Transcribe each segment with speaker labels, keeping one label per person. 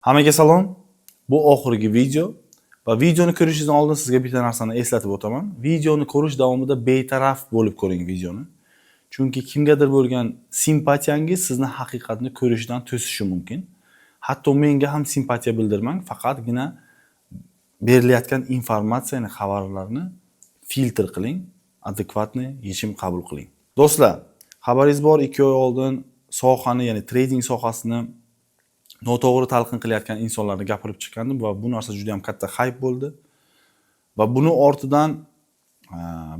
Speaker 1: Hammaga salom. Bu oxirgi video va videoni ko'rishingizdan oldin sizga bitta narsani eslatib o'taman. Videoni ko'rish davomida betaraf bo'lib ko'ring videoni. Chunki kimgadir bo'lgan simpatiyangiz sizni haqiqatni ko'rishdan to'sishi mumkin. Hatto menga ham simpatiya bildirmang, faqatgina berilayotgan informatsiyani, xabarlarni filtr qiling, adekvatni yechim qabul qiling. Do'stlar, xabaringiz bor, 2 oy oldin sohani, ya'ni trading sohasini noto'g'ri talqin qilayotgan insonlarni gapirib chiqqandim va bu narsa juda ham katta hype bo'ldi. Va buni ortidan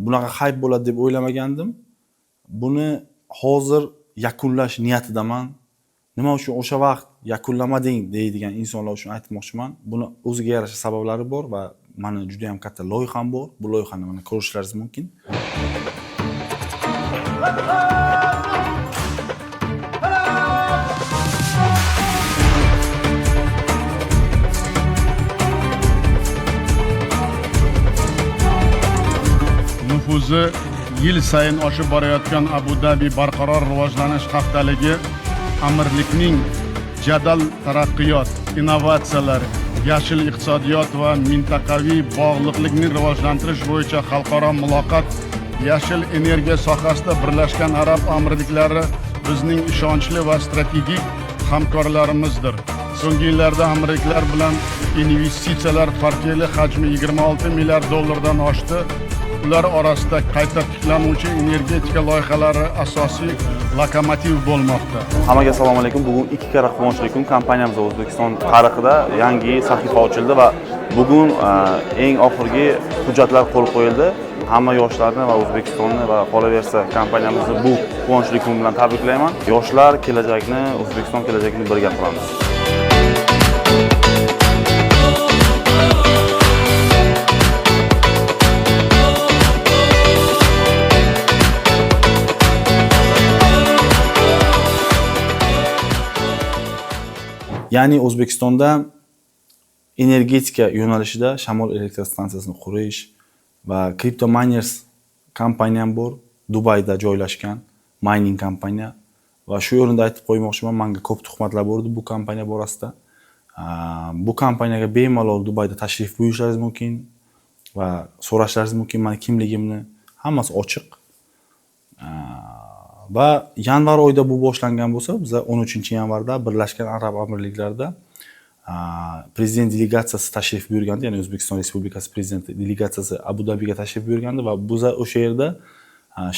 Speaker 1: bunaqa hype bo'ladi deb o'ylamagandim. Buni hozir yakunlash niyatidaman. Nima uchun o'sha vaqt yakunlamading deydigan insonlar uchun aytmoqchiman. Buni o'ziga yarasha sabablari bor va meni juda ham katta loyiham bor. Bu loyihani mana ko'rishlaringiz mumkin.
Speaker 2: Nufuzi yil sayin oshib borayotgan Abu Dhabi barqaror rivojlanish haftaligi amirlikning jadal taraqqiyot, innovatsiyalar, yashil iqtisodiyot va mintaqaviy bog'liqlikni rivojlantirish bo'yicha xalqaro muloqot, yashil energiya sohasida Birlashgan Arab Amirliklari bizning ishonchli va strategik hamkorlarimizdir. So'nggi yillarda amirliklar bilan investitsiyalar portfeli hajmi 26 milliard dollardan oshdi. Ular orasida qayta tiklanuvchi energetika loyihalari asosiy lokomotiv bo'lmoqda.
Speaker 1: Hammaga assalomu alaykum. Bugun 2 karra quvonchli kun. Kompaniyamiz O'zbekiston tarixida yangi sahifa ochildi va bugun eng oxirgi hujjatlar qo'l qo'yildi. Hamma yoshlarni va O'zbekistonni va qolaversa kompaniyamizni bu quvonchli kun bilan tabriklayman. Yoshlar kelajakni, O'zbekiston kelajakini birga quramiz. Ya'ni O'zbekistonda energetika yo'nalishida shamol elektr stansiyasini qurish va Crypto Miners kompaniyam bor, Dubayda joylashgan mining kompaniya va shu o'rinda aytib qo'ymoqchiman, menga ko'p tuhmatlar bo'ldi bu kompaniya borasida. Bu kompaniyaga bemalol Dubayda tashrif buyurishlaringiz mumkin va so'rashlaringiz mumkin meni kimligimni, hammasi ochiq. Va yanvar oyida bu boshlangan bo'lsa, biz 13-yanvarda Birlashgan Arab Amirliklarida prezident delegatsiyasi tashrif buyurgandi, ya'ni O'zbekiston Respublikasi prezidenti delegatsiyasi Abu Dhabiga tashrif buyurgandi va biz o'sha yerda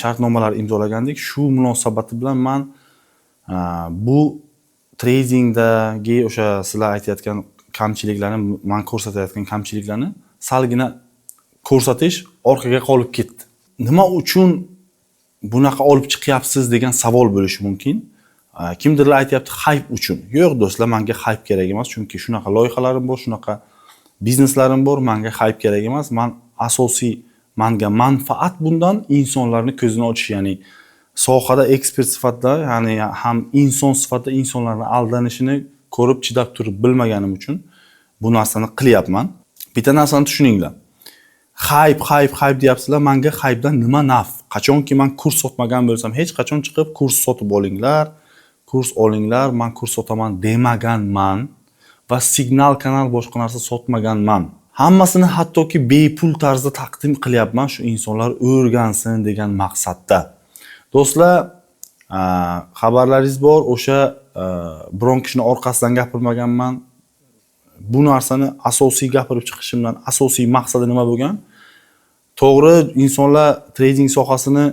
Speaker 1: shartnomalar imzolagandik. Shu munosabati bilan men bu tradingdagi o'sha sizlar aytayotgan kamchiliklarni, men ko'rsatayotgan kamchiliklarni salgina ko'rsatish orqaga qolib ketdi. Nima uchun bunaqa olib chiqyapsiz degan savol bo'lishi mumkin. Kimdirlar aytayapti hype uchun. Yo'q do'stlar, menga hype kerak emas, chunki shunaqa loyihalarim bor, shunaqa bizneslarim bor, menga hype kerak emas. Men asosiy menga manfaat bundan insonlarning ko'zini ochish, ya'ni sohada ekspert sifatida, ya'ni ham inson sifatida insonlarning aldanishini ko'rib chidab turib bilmaganim uchun bu narsani qilyapman. Bitta narsani tushuninglar. Hype deyapsizlar. Menga hypedan nima naf? Qachonki men kurs sotmagan bo'lsam, hech qachon chiqib kurs sotib olinglar, kurs olinglar, men kurs sotaman demaganman va signal kanal boshqa narsa sotmaganman. Hammasini hattoki bepul tarzda taqdim qilyapman, shu insonlar o'rgansin degan maqsadda. Do'stlar, xabarlaringiz bor, o'sha biron kishini orqasidan gapirmaganman. Bu narsani asosiy gapirib chiqishimdan asosiy maqsadi nima bo'lgan? To'g'ri, insonlar trading sohasini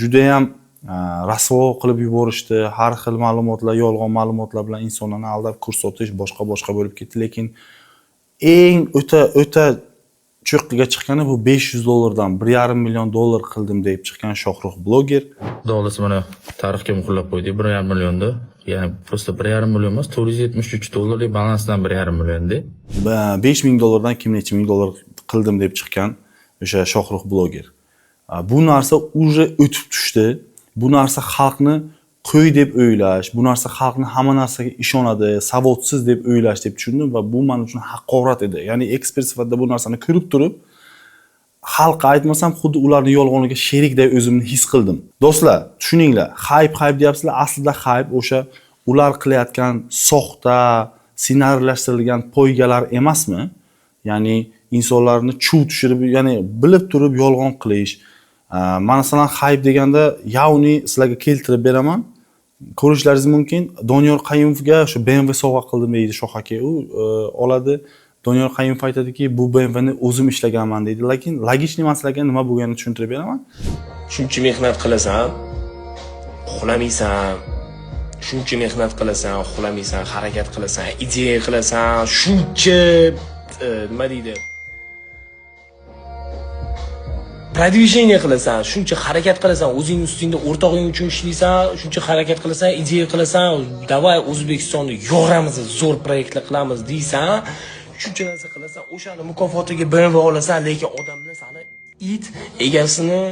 Speaker 1: juda ham rasvo qilib yuborishdi. Har xil ma'lumotlar, yolg'on ma'lumotlar bilan insonlarni aldab kurs sotish boshqa bo'lib ketdi, lekin eng o'ta cho'qqiga chiqqani bu $500 dan $1,5 million qildim deb chiqqan Shohrux bloger.
Speaker 3: Xudo mana tarixga muhrlab qo'ydik, $1,5 millionni. Ya'ni prosta $1,5 million emas, $473 balansdan $1,5 millionni.
Speaker 1: $5,000 dan kim necha ming dollar qildim deb chiqqan o'sha Shohrux bloger. Bu narsa uje o'tib tushdi. Bu narsa xalqni qo'y deb o'ylash, bu narsa xalqni hamma narsaga ishonadi, savodsiz deb o'ylash deb tushundim va bu men uchun haqorat edi. Ya'ni ekspert sifatida bu narsani ko'rib turib, xalqqa aytmasam, xuddi ularning yolg'oniga sherikday o'zimni his qildim. Do'stlar, tushuninglar, hype deyapsizlar, aslida hype o'sha ular qilayotgan soxta ssenariylashtirilgan poygalar emasmi? Ya'ni insonlarni chuv tushirib, ya'ni bilib turib yolg'on qilish. Masalan, hayb deganda yavni sizlarga keltirib beraman. Ko'rishlaringiz mumkin. Doniyor Qayimovga o'sha BMW sovg'a qildim deydi Shoh aka. U oladi. Doniyor Qayimov aytadiki, bu BMWni o'zim ishlaganman deydi. Lekin logichniy masalaga nima bo'lganini tushuntirib beraman.
Speaker 4: Shuncha mehnat qilasan, uxlamaysan. Shuncha mehnat qilasan, uxlamaysan, harakat qilasan, ideya qilasan, shuncha nima deydi? Продвижение qilasan, shuncha harakat qilasan, o'zing ustingda o'rtog'ing uchun ishlaysan, shuncha harakat qilasan, ideya qilasan, davay O'zbekistonni yoramiz, zo'r proyektlar qilamiz deysan, shuncha narsa qilasan, o'shani mukofotiga BMW olasan, lekin odamlar seni it egasini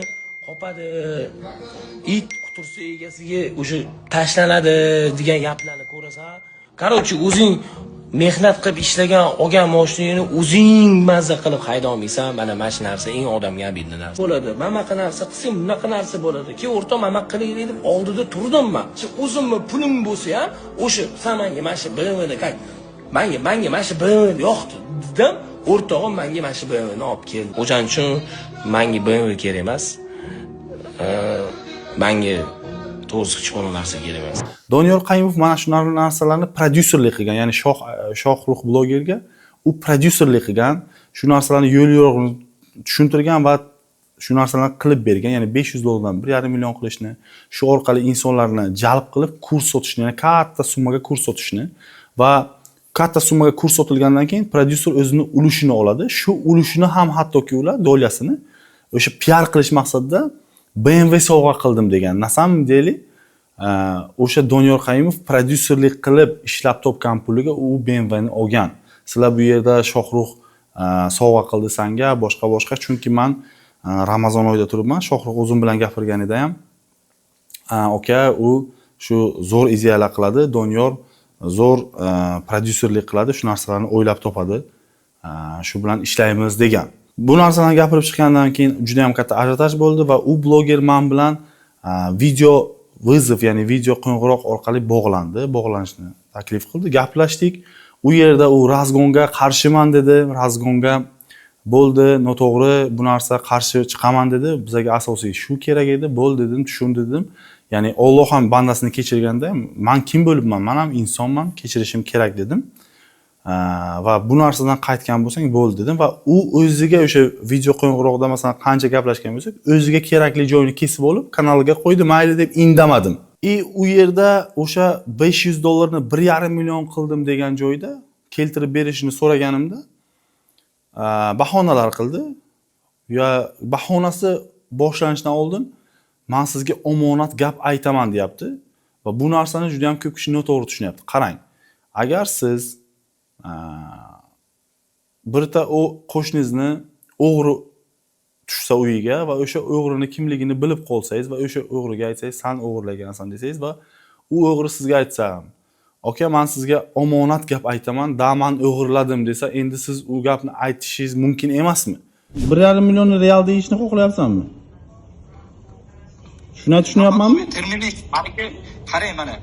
Speaker 4: qopadi, it qutursa egasiga o'sha tashlanadi degan gaplarni ko'rasan. Qarochi o'zing mehnat qilib ishlagan, olgan mashinangni o'zing mazza qilib hayda olmaysan. Mana shu narsa eng odamga abidli narsa bo'ladi. Mamaqa narsa qilsam, bunaqa narsa bo'ladi. Keyin o'rtoq mamaqa qilaylik deb oldida turdim men. O'zimni pulim bo'lsa ham, o'sha samanga mana shu BMWni qay. Menga mana shu BMW yo'qdi dedim. O'rtog'im menga mana shu BMWni olib keldi. O'shaning uchun menga BMW kerak emas. Menga to'g'risi hech qanday narsa kerak emas.
Speaker 1: Doniyor Qayimov mana shu narsalarni prodyuserlik qilgan, ya'ni Shohruh blogerga u prodyuserlik qilgan, shu narsalarni yo'l-yo'riqni tushuntirgan va shu narsalarni qilib bergan, ya'ni $500 dan 1,5 million qilishni, shu orqali insonlarni jalb qilib kurs sotishni, ya'ni katta summaga kurs sotishni va katta summaga kurs sotilgandan keyin prodyuser o'zini ulushini oladi. Shu ulushini ham hattoki ular dolyasini o'sha PR qilish maqsadida BMW sovg'a qildim degan. Na samom деле o'sha Doniyor Qayimov prodyuserlik qilib ishlab topgan puliga u BMWni olgan. Sizlar bu yerda Shohruh sovg'a qildi sanga, boshqa, chunki men Ramazon oyida turibman. Shohruh o'zim bilan gapirganida ham aka u shu zo'r ideyalar qiladi, Doniyor zo'r prodyuserlik qiladi, shu narsalarni o'ylab topadi. Shu bilan ishlaymiz degan. Bu narsalarni gapirib chiqqandan keyin juda ham katta ajiotaj bo'ldi va u bloger men bilan video vizov, ya'ni video qo'ng'iroq orqali bog'lanishni taklif qildi. Gaplashdik. U yerda u razgonga qarshiman dedi. Razgonga bo'ldi, noto'g'ri, bu narsa qarshi chiqaman dedi. Bizga asosiy shu kerak edi. Bo'ldi dedim, tushundim. Ya'ni Alloh ham bandasini kechirganda, men kim bo'libman? Men ham insonman, kechirishim kerak dedim. Va bu narsadan qaytgan bo'lsang bo'ldi dedim va u o'ziga o'sha video qo'ng'iroqda masalan qancha gaplashgan bo'lsak, o'ziga kerakli joyini kesib olib kanaliga qo'ydi, mayli deb indamadim. U yerda o'sha $500 ni 1,5 million qildim degan joyda keltirib berishini so'raganimda bahonalar qildi. Ya bahonasi boshlanishidan oldin men sizga omonat gap aytaman deyapti va bu narsani juda ham ko'p kishi noto'g'ri tushunyapti. Qarang, agar siz birta o qo'shningizni o'g'ri tushsa uyiga va o'sha o'g'rini kimligini bilib qolsangiz va o'sha o'g'riga aytsangiz, "Sen o'g'irlagansan" desangiz va u o'g'ri sizga aytsa, "Aka, men sizga omonat gap aytaman, da men o'g'irladim" desa, endi siz u gapni aytishingiz mumkin emasmi? 1,5 million real deyishni xohlayapsanmi? Shuni tushunyapmanmi?
Speaker 5: Terminal qarang, mana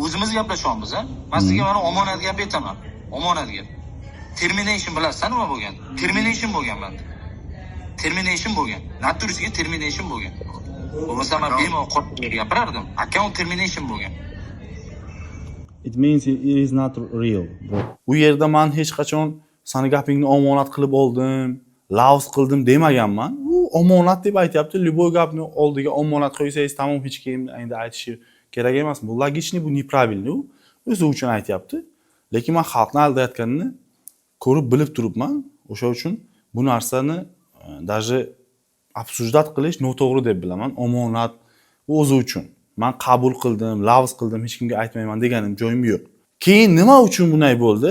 Speaker 5: o'zimiz gaplashyapmiz, a? Men sizga mana omonat gap aytaman. Omonat gap. Termination bilasizmi nima bo'lgan? Termination bo'lgan menda. Termination bo'lgan. Naturisiga termination bo'lgan. Bo'lmasa men bemalol qotib gapirardim. Account termination bo'lgan.
Speaker 1: It means it is not real. U yerda men hech qachon seni gapingni omonat qilib oldim, laus qildim demaganman. U omonat deb aytayapti. Любой gapni oldiga omonat qo'ysangiz, tamom, hech kim endi aytishi kerak emas. Bu logichniy, bu неправильный. U o'zi uchun aytayapti. Lekin men xalqni aldayotganini ko'rib bilib turibman. O'sha uchun bu narsani даже обсуждать qilish noto'g'ri deb bilaman. Omonat o'zi uchun. Men qabul qildim, lavz qildim, hech kimga aytmayman deganim joyim yo'q. Keyin nima uchun bunday bo'ldi?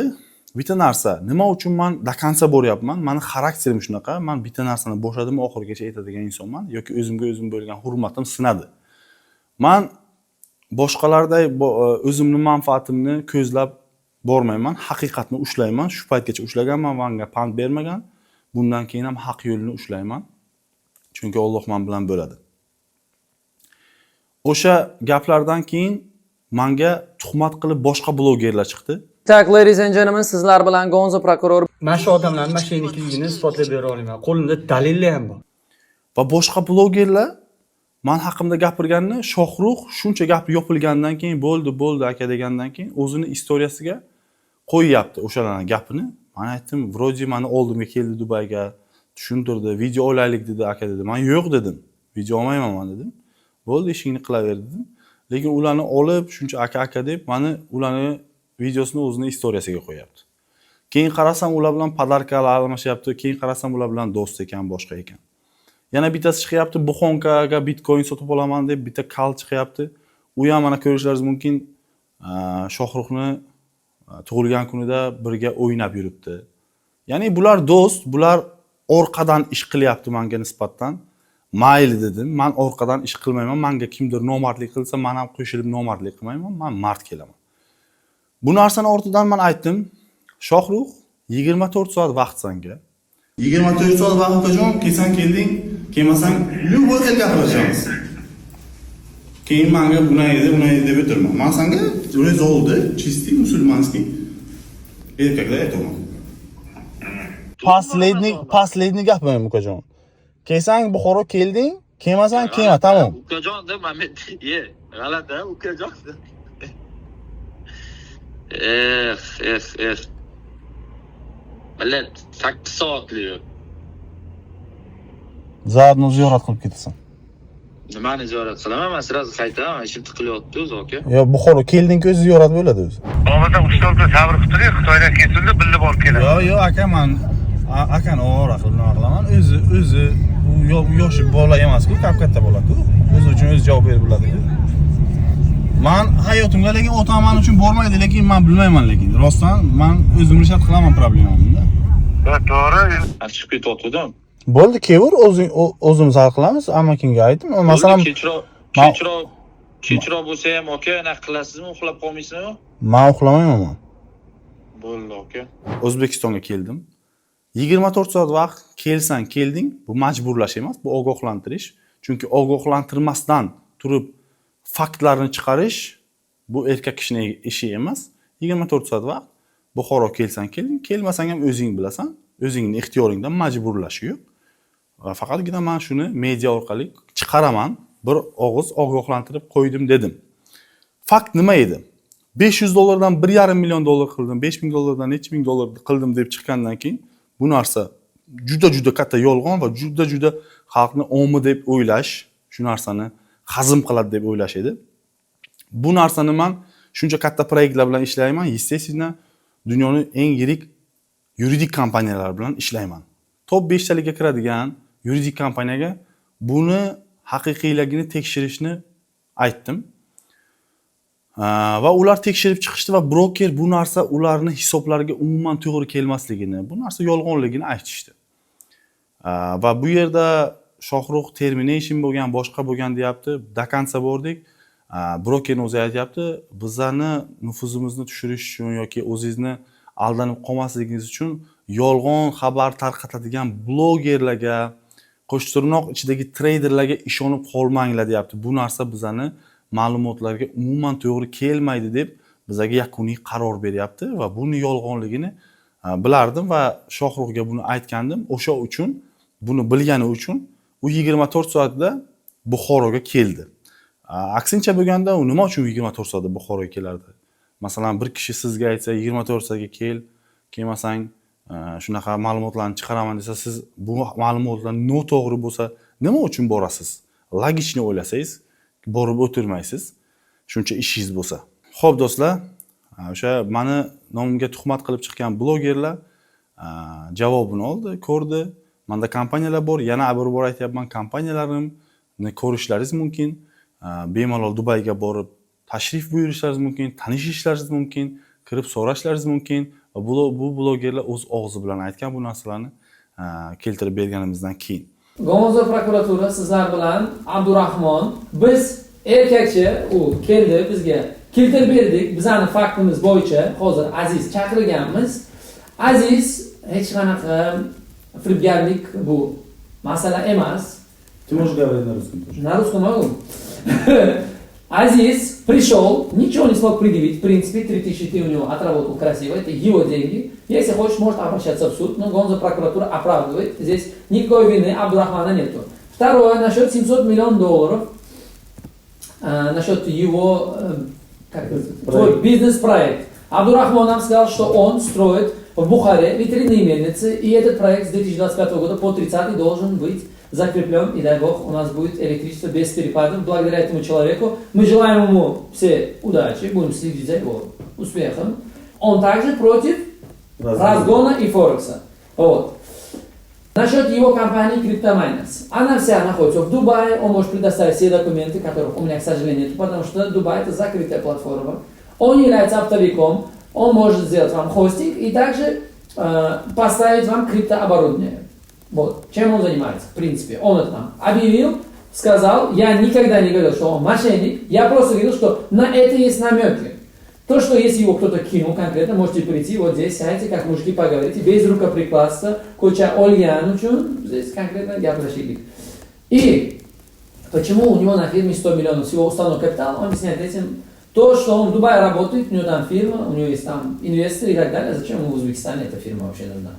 Speaker 1: Bitta narsa, nima uchun men до конца boryapman? Meni xarakterim shunaqa. Men bitta narsani boshladim, oxirigacha aytadigan insonman yoki o'zimga o'zim bo'lgan hurmatim sinadi. Men boshqalarday o'zimning manfaatimni ko'zlab bormayman, haqiqatni ushlayman. Shu paytgacha ushlaganman, menga pand bermagan. Bundan keyin ham haq yo'lni ushlayman. Chunki Alloh men bilan bo'ladi. O'sha gaplardan keyin menga tuhmat qilib boshqa blogerlar chiqdi.
Speaker 6: Tak, ladies and gentlemen, sizlar bilan Gonzo prokuror.
Speaker 7: Mana shu odamlarning mashinachiligini isbotlab bera olaman. Qo'limda dalillar ham bor.
Speaker 1: Va boshqa blogerlar men haqimda gapirganini Shohrux shuncha gap yopilgandan keyin bo'ldi aka degandan keyin o'zini istoriyasiga qo'yyapti o'shalarning gapini. Men aytdim, "Vrodi meni oldimga keldi Dubayga, tushuntirdi, video olaylik dedi aka" dedi. Men "Yo'q" dedim. "Video olmayman" men dedim. "Bo'ldi, ishingni qilaver" dedim. Lekin ularni olib shuncha aka deb meni ularni videosini o'zini istoriyasiga qo'yapti. Keyin qarasam ular bilan podarkalar almashyapti, keyin qarasam ular bilan do'st ekan, boshqa ekan. Yana bittasi chiqyapti, Buxonkaga Bitcoin sotib olaman deb bitta kal chiqyapti. U ham mana ko'rishlaringiz mumkin, Shohruxni tug'ilgan kunida birga o'ynab yuribdi. Ya'ni bular do'st, bular orqadan ish qilyapti menga nisbatan. Mayli dedim. Men orqadan ish qilmayman. Menga kimdir nomardlik qilsa, men ham qo'shilib nomardlik qilmayman. Men mard kelaman. Bu narsani ortidan men aytdim, Shohrux 24 soat vaqt senga. 24 soat vaqt qachon kelsan kelding, kelmasang любой xil gapiramiz. Keyin menga bunday deb o'tirman. Men senga rezoldi, чистый musulmonskiy erkaklar aytaman. Последний gapim ukajon. Kelsang Buxoro kelding, kelmasang kelma, tamom.
Speaker 3: Ukajon deb Mamet, g'alati, ukajon. Millet 8 soatli.
Speaker 1: Zaadni ziyorat qilib ketasan.
Speaker 3: Nimani ziyorat qilaman? Men sirazi qaytaman, ishim tiqilyapti o'zi, aka.
Speaker 1: Yo, Buxoro kelding-ku o'zi ziyorat bo'ladi o'zi.
Speaker 8: Hozirda ustozlar sabr qilib turing, Xitoydan kelsinlar, birga borib kelamiz.
Speaker 1: Yo, aka men akani ovora qilib nima qilaman? O'zi u yoshi bola emas-ku, katta bola-ku. O'zi uchun o'zi javob berib biladi-ku. Men hayotimga lekin otam men uchun bormaydi, lekin men bilmayman lekin. Rostdan men o'zim ishlat qilaman problemamda.
Speaker 8: To'g'ri.
Speaker 3: Chiqib ketyapti-da.
Speaker 1: Bo'ldi, kever o'zimiz hal qilamiz. Amakinga aytdim. Masalan,
Speaker 3: kechroq bo'lsa ham aka, naq qilasizmi, uxlab qolmaysizmi?
Speaker 1: Men uxlamayman.
Speaker 3: Bo'ldi, aka.
Speaker 1: O'zbekistonga keldim. 24 soat vaqt kelsan kelding, bu majburlash emas, bu ogohlantirish. Chunki ogohlantirmasdan turib faktlarni chiqarish bu erkak kishining ishi emas. 24 soat vaqt Buxoro kelsan kelding, kelmasang ham o'zing bilasan. O'zingning ixtiyoringdan majburlash yo'q. Faqatgina men shuni media orqali chiqaraman, bir og'iz ogohlantirib qo'ydim dedim. Fakt nima edi? $500 $1,5 million qildim, $5,000 necha ming dollar qildim deb chiqqandan keyin bu narsa juda katta yolg'on va juda xalqni omi deb o'ylash, shu narsani hazm qiladi deb o'ylash edi. Bu narsani men shuncha katta proyektlar bilan ishlayman, естественно, dunyoning eng yirik yuridik kompaniyalar bilan ishlayman. Top 5 talikka kiradigan yuridik kompaniyaga buni haqiqiyligini tekshirishni aytdim. Va ular tekshirib chiqishdi va broker bu narsa ularning hisoblariga umuman to'g'ri kelmasligini, bu narsa yolg'onligini aytishdi. Va bu yerda Shohrux termination bo'lgan, boshqa bo'lgan deyapti. Dakansa bordik. Brokerning o'zi aytayapti, bizlarni nufuzimizni tushirish uchun yoki o'zingizni aldanib qolmasligingiz uchun yolg'on xabar tarqatadigan blogerlarga, qo'shtirnoq ichidagi treyderlarga ishonib qolmanglar deyapti. Bu narsa bizlarni ma'lumotlarga umuman to'g'ri kelmaydi deb bizlarga yakuniy qaror beryapti va buni yolg'onligini bilardim va Shohrug'ga buni aytgandim. O'sha uchun, buni bilgani uchun u 24 soatda Buxoroga keldi. Aksincha bo'lganda u nima uchun 24 soatda Buxoroga kelardi? Masalan, bir kishi sizga aytsa 24 soatga kelmasang shunaqa ma'lumotlarni chiqaraman desa, siz bu ma'lumotlar noto'g'ri bo'lsa, nima uchun borasiz? Logichni o'ylasangiz, borib o'tirmaysiz. Shuncha ishingiz bo'lsa. Xo'p do'stlar, o'sha meni nomimga tuhmat qilib chiqqan blogerlar javobini oldi, ko'rdi. Menda kompaniyalar bor, yana bir bor aytayapman, kompaniyalarimni ko'rishlaringiz mumkin. Bemalol Dubayga borib tashrif buyurishlaringiz mumkin, tanishishlaringiz mumkin, kirib so'rashlaringiz mumkin. Va bu blogerlar o'z og'zi bilan aytgan bu narsalarni keltirib berganimizdan keyin.
Speaker 6: Gonzo prokuratura sizlar bilan Abdurahmon, biz erkakchi u keldi, bizga keltirib berdik. Bizning faktimiz bo'yicha hozir Aziz chaqirganmiz. Aziz hech qanaqa firibgarlik bu masala emas.
Speaker 1: Ты можешь говорить на русском тоже.
Speaker 6: На русском могу. Азиз пришел, ничего не смог предъявить, в принципе, 3000 ты у него отработал красиво, это его деньги. Если хочешь, может обращаться в суд, но Гонза прокуратура оправдывает, здесь никакой вины Абдурахмана нету. Второе, насчет 700 миллионов долларов, насчет его твой бизнес-проект. Абдурахман нам сказал, что он строит в Бухаре ветряные мельницы, и этот проект с 2025 года по 30 должен быть закреплен, и дай Бог, у нас будет электричество без перепадов. Благодаря этому человеку мы желаем ему все удачи, будем следить за его успехом. Он также против разгона и Форекса. Вот. Насчет его компании CryptoMiners. Она вся находится в Дубае, он может предоставить все документы, которых у меня, к сожалению, нет, потому что Дубай это закрытая платформа. Он является оптовиком, он может сделать вам хостинг и также поставить вам криптооборудование. Вот. Чем он занимается, в принципе. Он это нам объявил, сказал, я никогда не говорил, что он мошенник, я просто говорил, что на это есть намеки. То, что если его кто-то кинул конкретно, можете прийти, вот здесь сядьте, как мужики поговорите, без рукоприкладства, куча Ольян учун, здесь конкретно я прощик. И почему у него на фирме 100 миллионов всего установок капитала, он объясняет этим, то, что он в Дубае работает, у него там фирма, у него есть там инвесторы и так далее, зачем ему в Узбекистане эта фирма вообще нужна?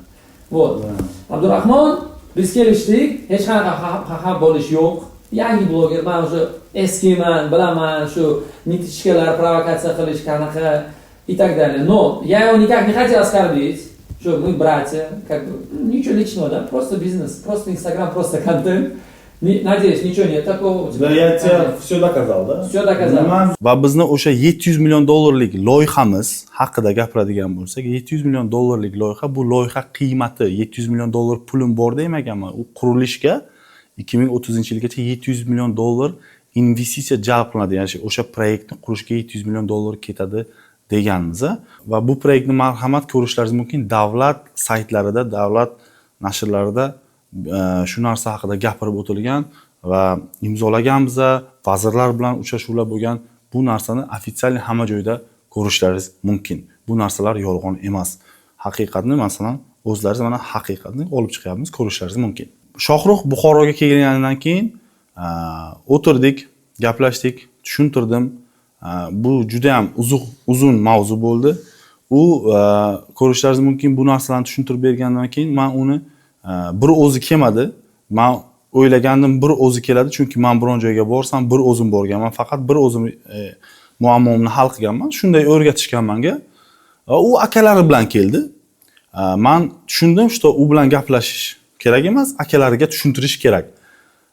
Speaker 6: Вот. Abdurahmon biz kelishdik, hech qanaqa xafa bo'lish yo'q. Yangi bloger, men уже eskiman, bilaman, shu nitishkalar, provokatsiya qilish qanaqa и так далее. Но я его никак не хотел оскорбить, что мы братья, как бы ничего личного, да, просто бизнес, просто Инстаграм, просто контент. Надеюсь, ничего нет такого.
Speaker 1: Да, я тебе все доказал, да?
Speaker 6: Все доказал.
Speaker 1: Va bizni o'sha 700 million dollarlik loyihamiz haqida gapiradigan bo'lsak, 700 million dollarlik loyiha, bu loyiha qiymati 700 million dollar pulim bor demaganman. U qurilishga 2030-yilgacha 700 million dollar investitsiya jalb qilinadi. Ya'ni o'sha proyektni qurishga 700 million dollar ketadi deganmiz. Va bu proyektni marhamat ko'rishlaringiz mumkin davlat saytlarida, davlat nashrlarida shu narsa haqida gapirib o'tilgan va imzolaganmiz, vazirlar bilan uchrashuvlar bo'lgan. Bu narsani ofitsial hamma joyda ko'rishlaringiz mumkin. Bu narsalar yolg'on emas. Haqiqatni masalan o'zlaringiz mana haqiqatni olib chiqyapmiz, ko'rishlaringiz mumkin. Shohrux Buxoroga kelganidan keyin o'tirdik, gaplashdik, tushuntirdim. Bu juda ham uzun mavzu bo'ldi. U ko'rishlaringiz mumkin, bu narsalarni tushuntirib bergandan keyin men uni bir o'zi kelmadi. Men o'ylagandim bir o'zi keladi, chunki men biron joyga borsam bir o'zim borganman, faqat bir o'zim muammomni hal qilganman. Shunday o'rgatishgan menga. U akalari bilan keldi. Men tushundim, что u bilan gaplashish kerak emas, akalariga tushuntirish kerak.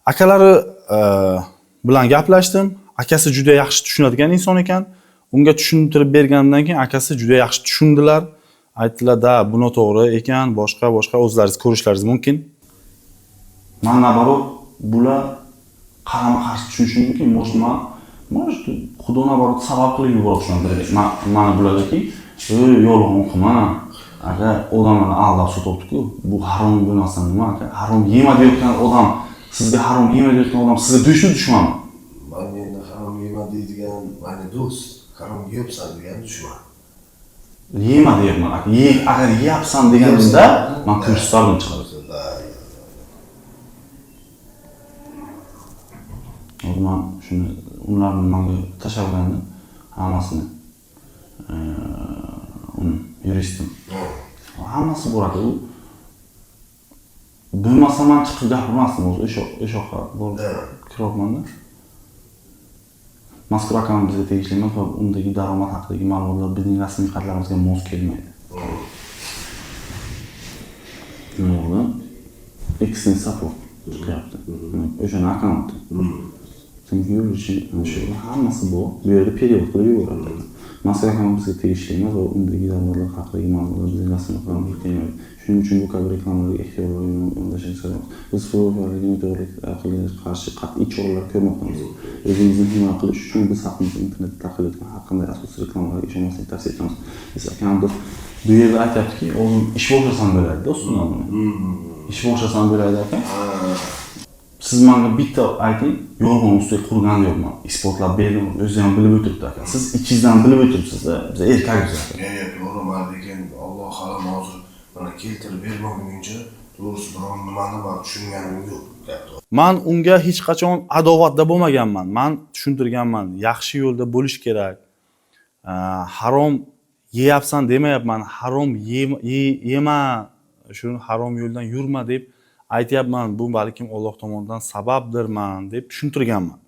Speaker 1: Akalari bilan gaplashdim. Akasi juda yaxshi tushunadigan inson ekan. Unga tushuntirib bergandan keyin akasi juda yaxshi tushundilar. Aytdilar, da, bu noto'g'ri ekan, boshqa o'zlaringiz ko'rishlaringiz mumkin. Men nabarot bular qarama-qarshi tushunishi mumkin. Может, xudo nabarot sabab qilib yuborishdan kerak. Mana bularga yolg'on qilma. Agar odamlarni aldab sotibdi-ku, bu harom bo'lmasa nima? Harom yema deyotgan odam, sizga harom yema deyotgan odam sizga dushmanmi?
Speaker 9: Men endi harom yema deydigan, meni do'st, harom yeyapsan degan dushman.
Speaker 1: Yema deyapman. Agar yeyapsan deganimda, men ko'rsatdim chiqadi. O'zim shuni ularni menga tashabbuslandim, hammasini. Yuristim. Hammasi bo'ladi. Bo'lmasa men chiqib gapirmasdim o'zi o'sha bo'ldi. Kiropmanda. Mazkur raqam bizga tegishli emas va undagi daromad haqidagi ma'lumotlar bizning rasmiy xatlarimizga mos kelmaydi. Nima? Extend support chiqyapti. O'sha akkaunt. Chunki yurishi shu hammasi bu yerda period qilib yuboradi. Mazkur raqam bizga tegishli emas va undagi daromadlar haqidagi ma'lumotlar bizning rasmiy xatlarimizga kelmaydi. Shuning uchun bu kabi reklamalarga ehtiyot bo'lishingiz kerak. Biz firibgarlikni to'g'riga qarshi qat'iy choralar ko'rmoqdamiz. O'zingizni himoya qilish uchun biz haqimizda internetda tarqalib yotgan har qanday asosiy reklamalarga ishonmaslikni tavsiya etamiz. Biz akamda bu yerda aytyaptiki, o'zim ish boshlasam bo'ladi-da, ustidan buni. Ish boshlasam bo'ladi ekan. Siz menga bitta ayting, yolg'on ustiga qurgan yo'qman. Isbotlab berdim, o'zi ham bilib o'tiribdi aka. Siz ichingizdan bilib o'tiribsiz-da, biz erkaksiz aka.
Speaker 9: To'g'ri, lekin Alloh harom hozir mana keltirib bermaguncha Doğrusu biron nimani man tushunganim yo'q.
Speaker 1: Man unga hech qachon adovatda bo'lmaganman. Man tushuntirganman. Yaxshi yo'lda bo'lish kerak. Harom yeyapsan demayapman. Harom yema, shu harom yo'ldan yurma deb aytyapman. Bu balkim Alloh tomonidan sababdirman deb tushuntirganman.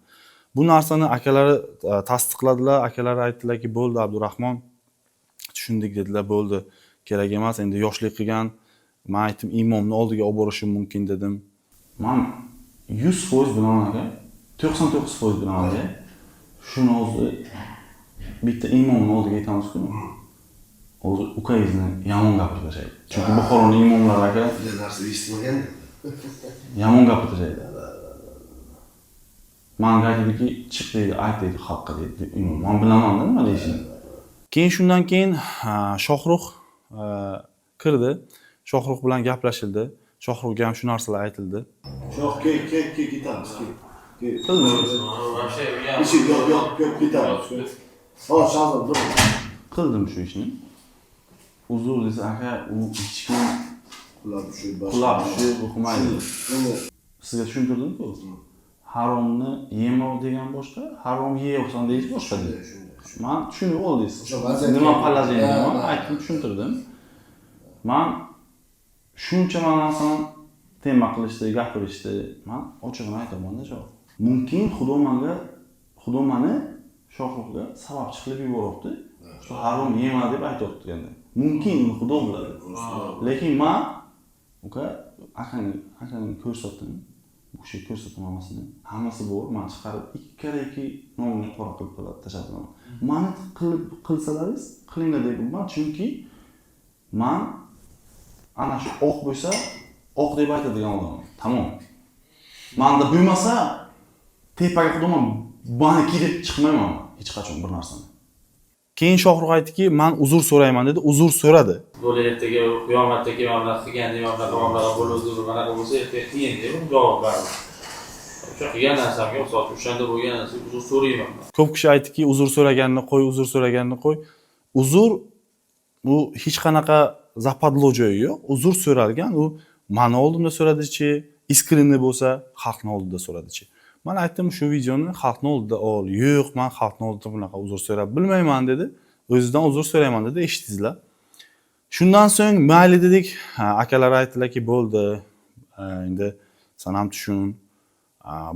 Speaker 1: Bu narsani akalari tasdiqladilar. Akalari aytdilarki, bo'ldi Abdurahmon, tushundik dedilar, bo'ldi. Kerak emas, endi yoshlik qilgan. Men aytdim, imomni oldiga olib borishim mumkin dedim. Men 100% bilan aka, 99% bilan aka, shuni o'zi bitta imomni oldiga aytamiz-ku. O'zi ukayzni yomon gapirishadi. Chunki Buxoroning imomlari aka
Speaker 9: Bunday narsa eshitmagan.
Speaker 1: yomon gapirishadi. Menga aytdiki, chiq deydi, ayt deydi xalqqa deydi. Men bilaman nima deyishini. Keyin shundan keyin Shohrux kirdi. Shohrux bilan gaplashildi. Shohrug'ga ham shu narsalar aytildi.
Speaker 9: Yo'q, ket ketamiz. Yo'q, ketamiz. Shazam, dur.
Speaker 1: Qildim shu ishni. Uzr desa aka, u hech kim
Speaker 9: Qulab
Speaker 1: tushib o'qimaydi. Sizga tushuntirdim-ku. Haromni yema degan boshqa, harom yeyapsan deyish boshqa. Men tushunib oldingiz. Nima palazayman, aytib tushuntirdim. Men shuncha narsani tema qilishdi, gapirishdi. Men ochig'ini aytaman-da, shu. Mumkin Xudo meni Shohrug'ga sababchi qilib yuboribdi. Shu harom yema deb aytayotganda. Mumkin Xudo biladi. Lekin men akani ko'rsatdim. Bu kishi ko'rsatdim hammasini. Hammasi bor. Men chiqarib ikki nomni qora qilib tashladim. Meni qilsalaringiz, qilinglar deyman. Chunki men ana shu oq bo'lsa, oq deb aytadigan odam. Tamom. Menda bo'lmasa, tepaga xudoman bani kirib chiqmayman hech qachon bir narsani. Keyin Shohrux aytdiki, men uzr so'rayman dedi. Uzr so'radi.
Speaker 3: Ertaga qiyomatdagi mablag' qilgan mablag' bo'ladi, bunaqa bo'lsa ertaga qiyin deb javob berdi. O'sha qilgan narsamga o'xshab o'shanda bo'lgan narsaga uzr so'rayman.
Speaker 1: Ko'p kishi aytdiki, uzr so'raganini qo'y, uzr so'raganini qo'y. Uzr bu hech qanaqa zapadlo joyi yo'q. Uzr so'ralgan, u meni oldimda so'radichi, iskrinni bo'lsa, xalqni oldida so'radichi. Men aytdim, shu videoni xalqni oldida ol. Yo'q, men xalqni oldida bunaqa uzr so'rab bilmayman dedi. O'zidan uzr so'rayman dedi, eshitdingizlar. Shundan so'ng mayli dedik. Akalar aytdilarki, bo'ldi. Endi sen ham tushun.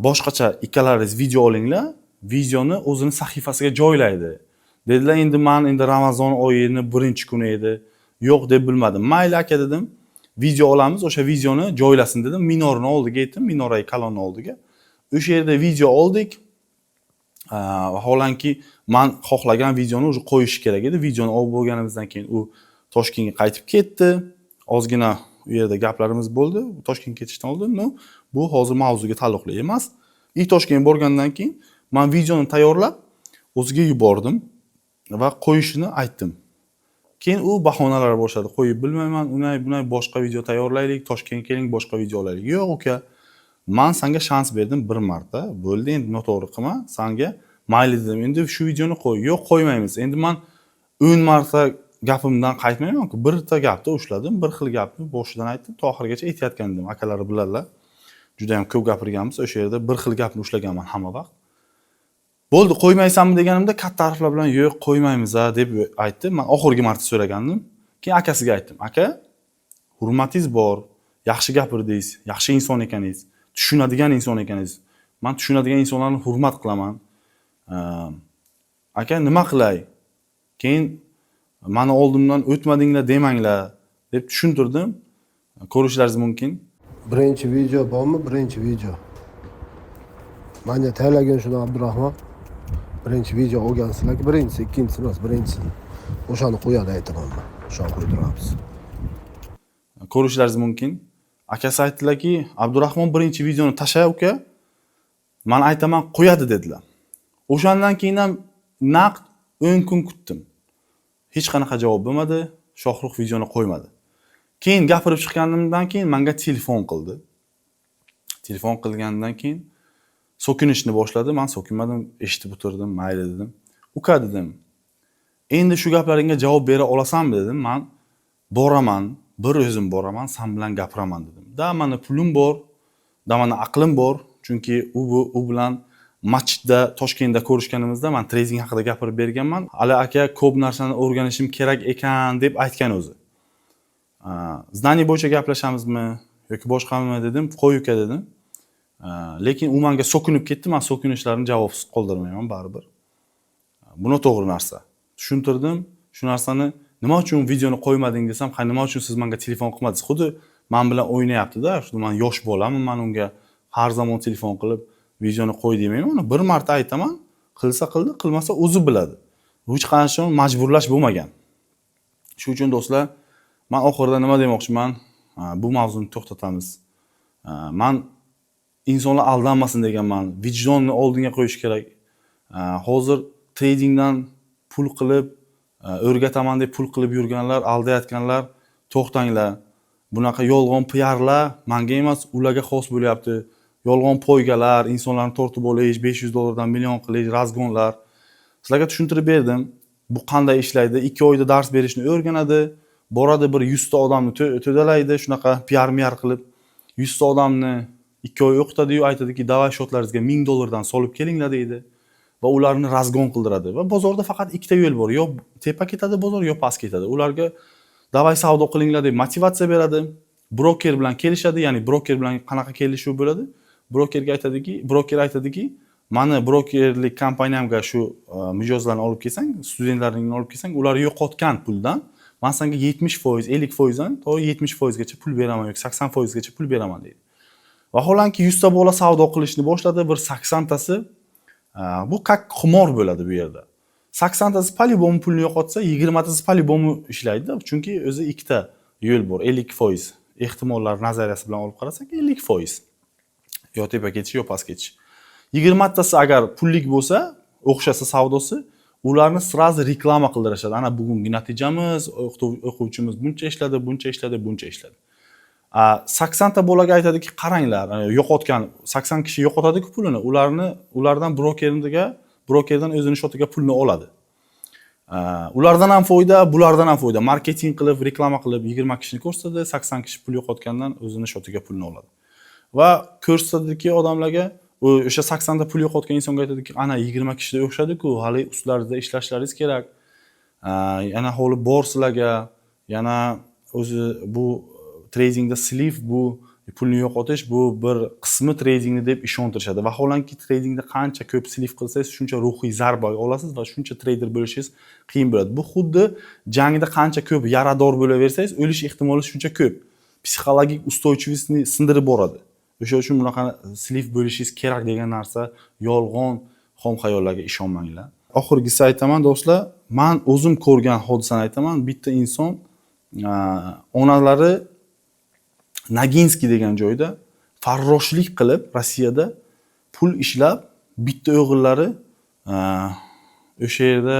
Speaker 1: Boshqacha ikkalaringiz video olinglar. Videoni o'zini sahifasiga joylaydi. Dedilar, endi Ramazon oyini 1-kuni edi. Yo'q deb bilmadim. Mayli aka dedim. Video olamiz, o'sha videoni joylasin dedim. Minorni oldiga aytdim, Minoray Kalonni oldiga. O'sha yerda video oldik. Vaholanki men xohlagan videoni o'zi qo'yish kerak edi. Videoni olib bo'lganimizdan keyin u Toshkentga qaytib ketdi. Ozgina u yerda gaplarimiz bo'ldi. Toshkentga ketishdan oldin, bu hozir mavzuga taalluqli emas. Toshkentga borgandan keyin men videoni tayyorlab o'ziga yubordim va qo'yishini aytdim. Keyin u bahonalar boshladi. Qo'yib bilmayman, bunay boshqa video tayyorlaylik, Toshkentga keling, boshqa video olaylik. Yo'q uka. Men senga shans berdim bir marta. Bo'ldi, endi noto'g'ri qilma. Senga mayli dedim. Endi shu videoni qo'y. Yo'q, qo'ymaymiz. Endi men 10 marta gapimdan qaytmayman-ku. Birta gapni ushladim, bir xil gapni boshidan aytdim, to oxirigacha aytayotgan edim. Akalari biladilar. Juda ham ko'p gapirganmiz. O'sha yerda bir xil gapni ushlaganman hamma vaqt. Bo'ldi, qo'ymaysanmi deganimda katta harflar bilan yo'q, qo'ymaymiz-a deb aytdi. Men oxirgi marta so'ragandim. Keyin akasiga aytdim. Aka, hurmatingiz bor, yaxshi gapirdingiz, yaxshi inson ekaningiz, tushunadigan inson ekaningiz. Men tushunadigan insonlarni hurmat qilaman. Aka, nima qilay? Keyin meni oldimdan o'tmadinglar demanglar deb tushuntirdim. Ko'rishlaringiz mumkin.
Speaker 9: Birinchi video bormi? Birinchi video. Menga tayyorlagan shuni Abdurahmon. Birinchi video olgansizlar, birinchisi, ikkinchisi emas, birinchisi. O'shani qo'yadi aytaman men. O'shani qo'ydiramiz.
Speaker 1: Ko'rishlaringiz mumkin. Akasi aytdilarki, Abdurahmon birinchi videoni tashlay uka. Men aytaman qo'yadi dedilar. O'shandan keyin ham naqd 10 kun kutdim. Hech qanaqa javob bo'lmadi. Shohrux videoni qo'ymadi. Keyin gapirib chiqqanimdan keyin menga telefon qildi. Telefon qilgandan keyin so'kinishni boshladi. Men so'kinmadim, eshitib o'tirdim, mayli dedim. Uka dedim. Endi shu gaplaringga javob bera olasanmi dedim. Men boraman, bir o'zim boraman, sen bilan gapiraman dedim. Da mani pulim bor, da mani aqlim bor, chunki u bilan masjidda Toshkentda ko'rishganimizda men trading haqida gapirib berganman. Ali aka ko'p narsani o'rganishim kerak ekan deb aytgan o'zi. Znaniya bo'yicha gaplashamizmi yoki boshqami dedim, qo'y uka dedim. Lekin u menga so'kinib ketdi, men so'kinishlarini javobsiz qoldirmayman baribir. Bu noto'g'ri narsa. Tushuntirdim, shu narsani nima uchun videoni qo'ymading desam, "Ha, nima uchun siz menga telefon qilmadingiz?" Xuddi men bilan o'ynayapti-da. Men yosh bolaman, men unga har zamon telefon qilib videoni qo'y demayman. Bir marta aytaman, qilsa qildi, qilmasa o'zi biladi. Hech qanday majburlash bo'lmagan. Shu uchun do'stlar, men oxirida nima demoqchiman? Bu mavzuni to'xtatamiz. Men insonlar aldanmasin deganman. Vijdonni oldinga qo'yish kerak. Hozir tradingdan pul qilib, o'rgataman deb pul qilib yurganlar, aldayotganlar, to'xtanglar. Bunaqa yolg'on PRlar menga emas, ularga xos bo'lyapti. Yolg'on poygalar, insonlarni tortib olish, $500 million qilish, razgonlar. Sizlarga tushuntirib berdim. Bu qanday ishlaydi? 2 oyda dars berishni o'rganadi. Boradi bir 100 ta odamni to'dalaydi, shunaqa PR qilib 100 ta odamni 2 oy o'qitadi-yu, aytadiki, "Davay shotlaringizga $1000 solib kelinglar" deydi va ularni razgon qildiradi. Va bozorda faqat ikkita yo'l bor. Yo tepa ketadi bozor, yo past ketadi. Ularga "Davay savdo qilinglar" deb motivatsiya beradi. Broker bilan kelishadi, ya'ni broker bilan qanaqa kelishuv bo'ladi? Broker aytadiki, "Mani brokerlik kompaniyamga shu mijozlarni olib kelsang, studentlaringni olib kelsang, ular yo'qotgan puldan men senga 70%, 50%dan to 70% gacha pul beraman yoki 80% gacha pul beraman" deydi. Vaholanki 100 ta bola savdo qilishni boshladi, bir 80 tasi bu kak xumor bo'ladi bu yerda. 80 tasi polibom pulni yo'qotsa, 20 tasi polibom ishlaydi, chunki o'zi ikkita yo'l bor, 50%. Ehtimollar nazariyasi bilan olib qarasak 50%. Yo tepa ketish, yo past ketish. 20 tasi agar pullik bo'lsa, o'xshasa savdosi, ularni sirazi reklama qildirishadi. Ana bugungi natijamiz, o'quvchimiz buncha ishladi, buncha ishladi, buncha ishladi. 80 ta bolaga aytadiki, "Qaranglar, yo'qotgan 80 kishi yo'qotadi-ku pulini, ulardan brokerdan o'zini shotiga pulni oladi. Ulardan ham foyda, bulardan ham foyda. Marketing qilib, reklama qilib 20 kishini ko'rsatadi, 80 kishi pul yo'qotgandan o'zini shotiga pulni oladi. Va ko'rsatadiki odamlarga, o'sha 80 ta pul yo'qotgan insonga aytadiki, "Ana 20 kishida o'xshadi-ku, hali ustlaringizda ishlashlaringiz kerak. Yana holi bor sizlarga, yana o'zi bu tradingda slif, bu pulni yo'qotish, bu bir qismi tradingni" deb ishontirishadi. Vaholanki tradingda qancha ko'p slif qilsangiz, shuncha ruhiy zarba olasiz va shuncha trader bo'lishingiz qiyin bo'ladi. Bu xuddi jangda qancha ko'p yarador bo'laversangiz, o'lish ehtimoli shuncha ko'p. Psixologik ustойчивостьni sindirib boradi. O'sha uchun bunaqa slif bo'lishingiz kerak degan narsa yolg'on, xom xayollarga ishonmanglar. Oxirgisi aytaman do'stlar, men o'zim ko'rgan hodisani aytaman. Bitta inson onalari Naginskiy degan joyda farroshlik qilib Rossiyada pul ishlab, bitta o'g'illari o'sha yerda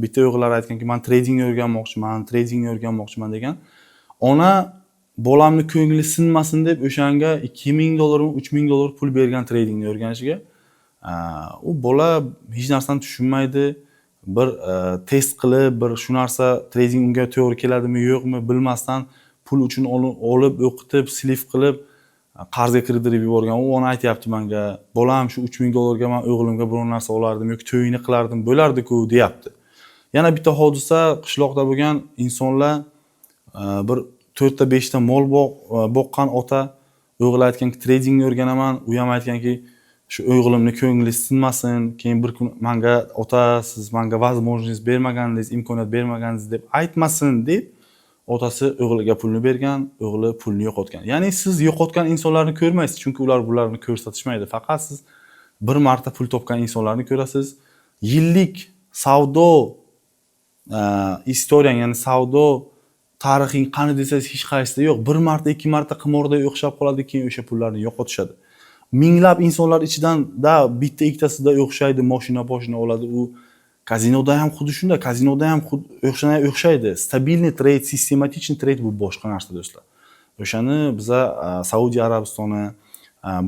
Speaker 1: bitta o'g'illari aytganki, "Men tradingni o'rganmoqchiman" degan. Ona bolamni ko'ngli sinmasin deb o'shanga $2000 $3000 pul bergan tradingni o'rganishiga. U bola hech narsani tushunmaydi. Bir test qilib, bir shu narsa trading unga to'g'ri keladimi, yo'qmi bilmasdan pul uchun olib, o'qitib, slif qilib, qarzga kirdirib yuborgan. U ona aytayapti menga, "Bolam shu $3000 men o'g'limga biror narsa olardim yoki to'yini qilardim, bo'lardi-ku" deyapti. Yana bitta hodisa qishloqda bo'lgan. Insonlar bir 4 ta 5 ta mol boqqan ota o'g'li aytganki, "Tradingni o'rganaman", u ham aytganki, "Shu o'g'limni ko'ngli sinmasin, keyin bir kun menga ota siz menga возможность bermaganingiz, imkoniyat bermaganingiz deb aytmasin" deb otasi o'g'liga pulni bergan, o'g'li pulni yo'qotgan. Ya'ni siz yo'qotgan insonlarni ko'rmaysiz, chunki ular bularni ko'rsatishmaydi. Faqat siz bir marta pul topgan insonlarni ko'rasiz. Yillik savdo istoriyang, ya'ni savdo tarixing qani desangiz hech qaysida yo'q. Bir marta, 2 marta qimorda o'xshab qoladi, keyin o'sha pullarni yo'qotishadi. Minglab insonlar ichidan bitta ikkitasida o'xshaydi, mashina oladi. U kazinoda ham xuddi shunday, kazinoda ham o'xshaydi. Stabilniy trade, sistematik trade bu boshqa narsa do'stlar. O'shani biza Saudiya Arabistoni,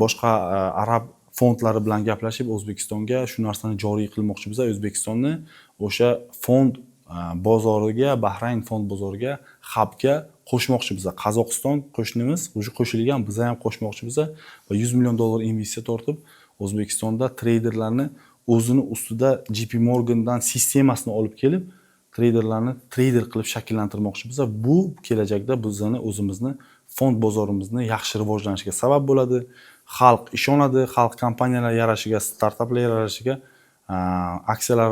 Speaker 1: boshqa arab fondlari bilan gaplashib O'zbekistonga shu narsani joriy qilmoqchi biza. O'zbekistonni o'sha fond bozoriga, Bahrayn fond bozoriga, hubga qo'shmoqchi biza. Qozog'iston qo'shnimiz, уже qo'shilgan, biza ham qo'shmoqchi biza va 100 million dollar investitsiya tortib, O'zbekistonda treyderlarni o'zini ustida JP Morgandan sistemasini olib kelib, treyderlarni treyder qilib shakllantirmoqchi biza. Bu kelajakda bizani o'zimizni fond bozorimizni yaxshi rivojlanishiga sabab bo'ladi. Xalq ishonadi, xalq kompaniyalar yarashiga, startaplar yarashiga, aksiyalar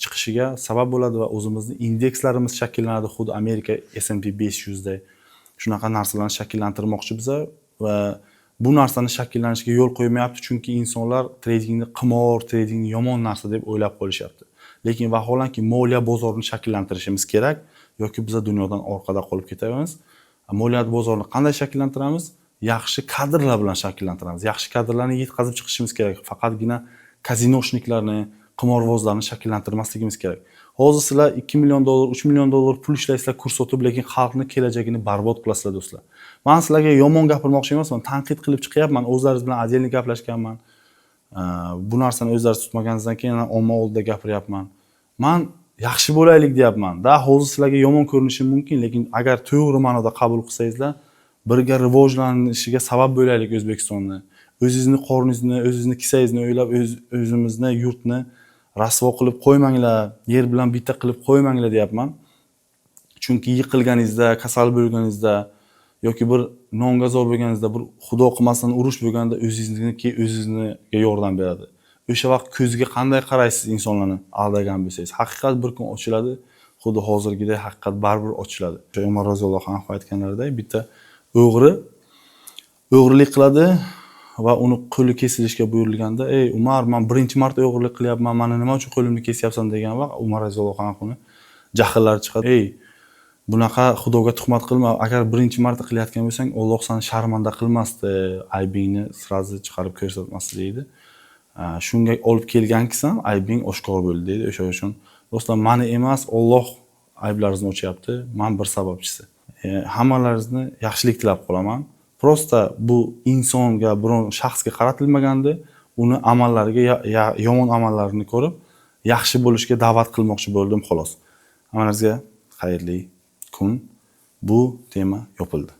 Speaker 1: chiqishiga sabab bo'ladi va o'zimizni indekslarimiz shakllanadi, xuddi Amerika S&P 500 day. Shunaqa narsalarni shakllantirmoqchi biza va bu narsani shakllanishiga yo'l qo'ymayapti, chunki insonlar tradingni qimor, tradingni yomon narsa deb o'ylab qolishyapti. Lekin vaholanki moliya bozorini shakllantirishimiz kerak, yoki biz dunyodan orqada qolib ketamiz. Moliya bozorini qanday shakllantiramiz? Yaxshi kadrlar bilan shakllantiramiz. Yaxshi kadrlarni yetkazib chiqishimiz kerak. Faqatgina kazinoshniklarni, qimorbozlarni shakllantirmasligimiz kerak. Hozir sizlar 2 million dollar, 3 million dollar pul ishlaysizlar, kurs sotib, lekin xalqni kelajagini barbod qilasizlar do'stlar. Men sizlarga yomon gapirmoqchi emasman, tanqid qilib chiqyapman, o'zlaringiz bilan отдельно gaplashganman. Bu narsani o'zlaringiz tutmaganingizdan keyin omma oldida gapiryapman. Men yaxshi bo'laylik deyapman. Hozir sizlarga yomon ko'rinishi mumkin, lekin agar to'g'ri ma'noda qabul qilsangizlar, birga rivojlanishiga sabab bo'laylik O'zbekistonni. O'zingizni qorningizni, o'zingizni kisangizni o'ylab, o'zimizni yurtni rasvo qilib qo'ymanglar, yer bilan bitta qilib qo'ymanglar deyapman. Chunki yiqilganingizda, kasal bo'lganingizda yoki bir nongazor bo'lganingizda, bir xudo qilmasin urush bo'lganda o'zingizga yordam beradi. O'sha vaqt ko'ziga qanday qaraysiz insonlarni aldagan bo'lsangiz, haqiqat bir kun ochiladi, xuddi hozirgidek haqiqat baribir ochiladi. Umar roziyallohu anhu aytganlaridek, bitta o'g'rilik qiladi va uni qo'li kesilishga buyurilganda, "Ey Umar, men birinchi marta o'g'rilik qilyapman, meni nima uchun qo'limni kesyapsan?" degan vaqt Umar roziyallohu anhu jahllari chiqadi. "Ey, bunaqa xudoga tuhmat qilma. Agar birinchi marta qilayotgan bo'lsang, Alloh seni sharmanda qilmasdi, aybingni sirazi chiqarib ko'rsatmasdi" deydi. Shunga olib kelgankisan, aybing oshkor bo'ldi deydi. O'sha uchun do'stlar, meni emas, Alloh ayblaringizni ochayapti. Men bir sababchisi. Hammalaringizni yaxshilik tilab qolaman. Prosta bu insonga, biron shaxsga qaratilmagandi, uni amallariga, yomon amallarini ko'rib, yaxshi bo'lishga da'vat qilmoqchi bo'ldim xolos. Hammalaringizga xayrli kun. Bu tema yopildi.